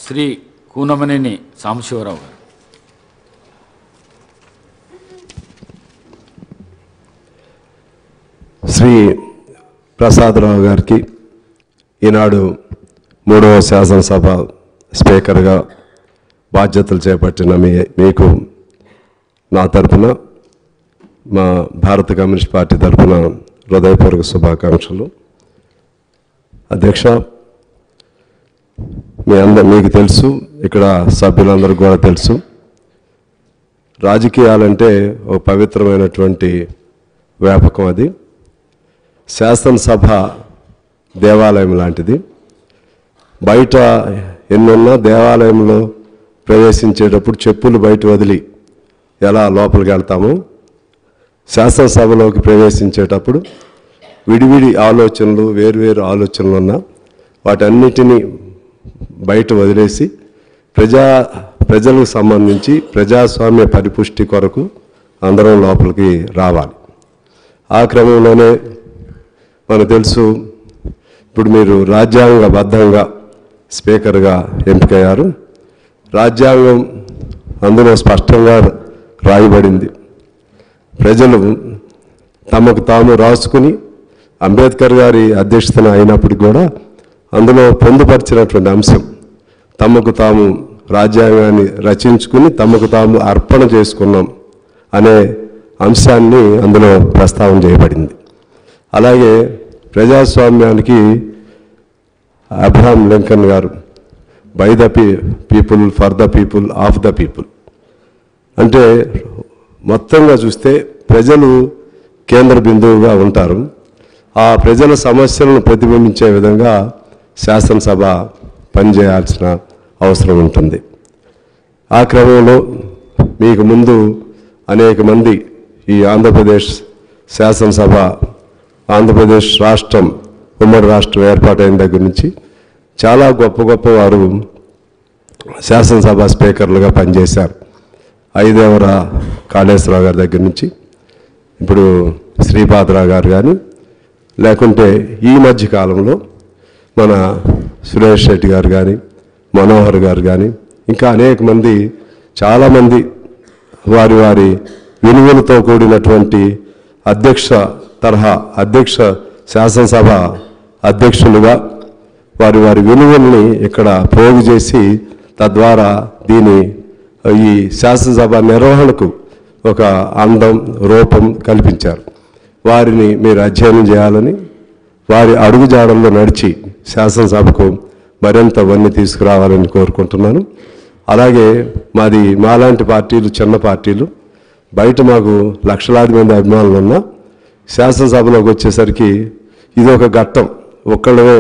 శ్రీ కూనమనేని సాంబశివరావు గారు. శ్రీ ప్రసాదరావు గారికి ఈనాడు 3వ శాసనసభ స్పీకర్గా బాధ్యతలు చేపట్టిన మీకు నా తరపున మా భారత కమ్యూనిస్ట్ పార్టీ తరపున హృదయపూర్వక శుభాకాంక్షలు. అధ్యక్ష, మీకు తెలుసు, ఇక్కడ సభ్యులందరికీ కూడా తెలుసు, రాజకీయాలంటే ఒక పవిత్రమైనటువంటి వ్యాపకం. అది శాసనసభ దేవాలయం లాంటిది. బయట ఎన్నున్నా దేవాలయంలో ప్రవేశించేటప్పుడు చెప్పులు బయట వదిలి ఎలా లోపలికి వెళ్తామో, శాసనసభలోకి ప్రవేశించేటప్పుడు విడివిడి ఆలోచనలు, వేరువేరు ఆలోచనలు ఉన్న వాటన్నిటినీ బయట వదిలేసి ప్రజలకు సంబంధించి ప్రజాస్వామ్య పరిపుష్టి కొరకు అందరం లోపలికి రావాలి. ఆ క్రమంలోనే మనకు తెలుసు, ఇప్పుడు మీరు రాజ్యాంగబద్ధంగా స్పీకర్గా ఎంపికయ్యారు. రాజ్యాంగం అందులో స్పష్టంగా రాయబడింది. ప్రజలు తమకు తాము రాసుకుని అంబేద్కర్ గారి అధ్యక్షతన అయినప్పటికీ కూడా అందులో పొందుపరిచినటువంటి అంశం, తమకు తాము రాజ్యాంగాన్ని రచించుకుని తమకు తాము అర్పణ చేసుకున్నాం అనే అంశాన్ని అందులో ప్రస్తావన చేయబడింది. అలాగే ప్రజాస్వామ్యానికి అబ్రహాం లింకన్ గారు by the people, for the people, of the people అంటే మొత్తంగా చూస్తే ప్రజలు కేంద్ర బిందువుగా ఉంటారు. ఆ ప్రజల సమస్యలను ప్రతిబింబించే విధంగా శాసనసభ పనిచేయాల్సిన అవసరం ఉంటుంది. ఆ క్రమంలో మీకు ముందు అనేక మంది ఈ ఆంధ్రప్రదేశ్ శాసనసభ, ఆంధ్రప్రదేశ్ రాష్ట్రం ఉమ్మడి రాష్ట్రం ఏర్పాటైన దగ్గర నుంచి చాలా గొప్ప గొప్ప వారు శాసనసభ స్పీకర్లుగా పనిచేశారు. ఐదేవర కాళేశ్వరరావు గారి దగ్గర నుంచి ఇప్పుడు శ్రీపాదరావు గారు కానీ, లేకుంటే ఈ మధ్య కాలంలో మన సురేష్ రెడ్డి గారు కానీ, మనోహర్ గారు కానీ, ఇంకా అనేక మంది, చాలామంది వారి వారి విలువలతో కూడినటువంటి అధ్యక్ష శాసనసభ అధ్యక్షులుగా వారి వారి విలువల్ని ఇక్కడ పోగు చేసి తద్వారా ఈ శాసనసభ నిర్వహణకు ఒక అందం, రూపం కల్పించారు. వారిని మీరు అధ్యయనం చేయాలని, వారి అడుగుజాడల్లో నడిచి శాసనసభకు మరింత వన్నె తీసుకురావాలని కోరుకుంటున్నాను. అలాగే మాలాంటి పార్టీలు, చిన్న పార్టీలు, బయట మాకు లక్షలాది మంది అభిమానులు ఉన్నా శాసనసభలోకి వచ్చేసరికి ఇది ఒక ఘట్టం. ఒక్కళ్ళమే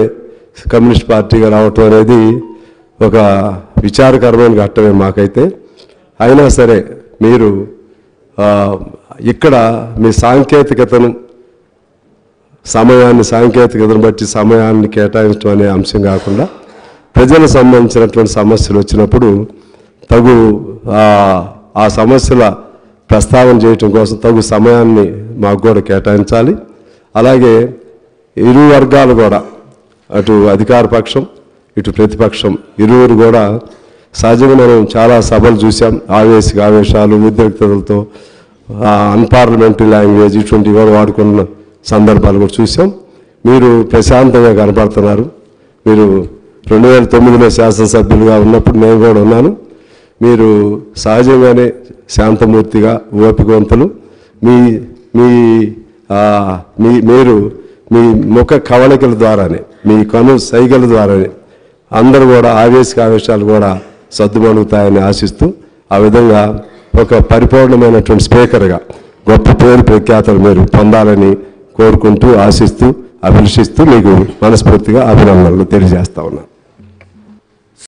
కమ్యూనిస్ట్ పార్టీగా రావటం అనేది ఒక విచారకరమైన ఘట్టమే మాకైతే. అయినా సరే మీరు ఇక్కడ మీ సాంకేతికతను బట్టి సమయాన్ని కేటాయించడం అనే అంశం కాకుండా ప్రజలకు సంబంధించినటువంటి సమస్యలు వచ్చినప్పుడు ఆ సమస్యల ప్రస్తావన చేయటం కోసం తగు సమయాన్ని మాకు కూడా కేటాయించాలి. అలాగే ఇరు వర్గాలు కూడా, అటు అధికార పక్షం ఇటు ప్రతిపక్షం ఇరువురు కూడా, సహజంగా మనం చాలా సభలు చూసాం, ఆవేశాలు, ఉద్రిక్తతలతో అన్పార్లమెంటరీ లాంగ్వేజ్ ఇటువంటివి కూడా వాడుకున్న సందర్భాలు కూడా చూసాం. మీరు ప్రశాంతంగా కనపడుతున్నారు. మీరు 2009లో శాసనసభ్యులుగా ఉన్నప్పుడు నేను కూడా ఉన్నాను. మీరు సహజంగానే శాంతమూర్తిగా, ఓపికవంతులు. మీరు మీ ముఖ కవళికల ద్వారానే, మీ కను సైగల ద్వారానే అందరూ కూడా ఆవేశాలు కూడా సద్దుమణుగుతాయని ఆశిస్తూ, ఆ విధంగా ఒక పరిపూర్ణమైనటువంటి స్పీకర్గా గొప్ప పేరు ప్రఖ్యాతలు మీరు పొందాలని కోరుకుంటూ, ఆశిస్తూ, అభిలషిస్తూ మీకు మనస్ఫూర్తిగా అభినందనలు తెలియజేస్తా ఉన్నాను.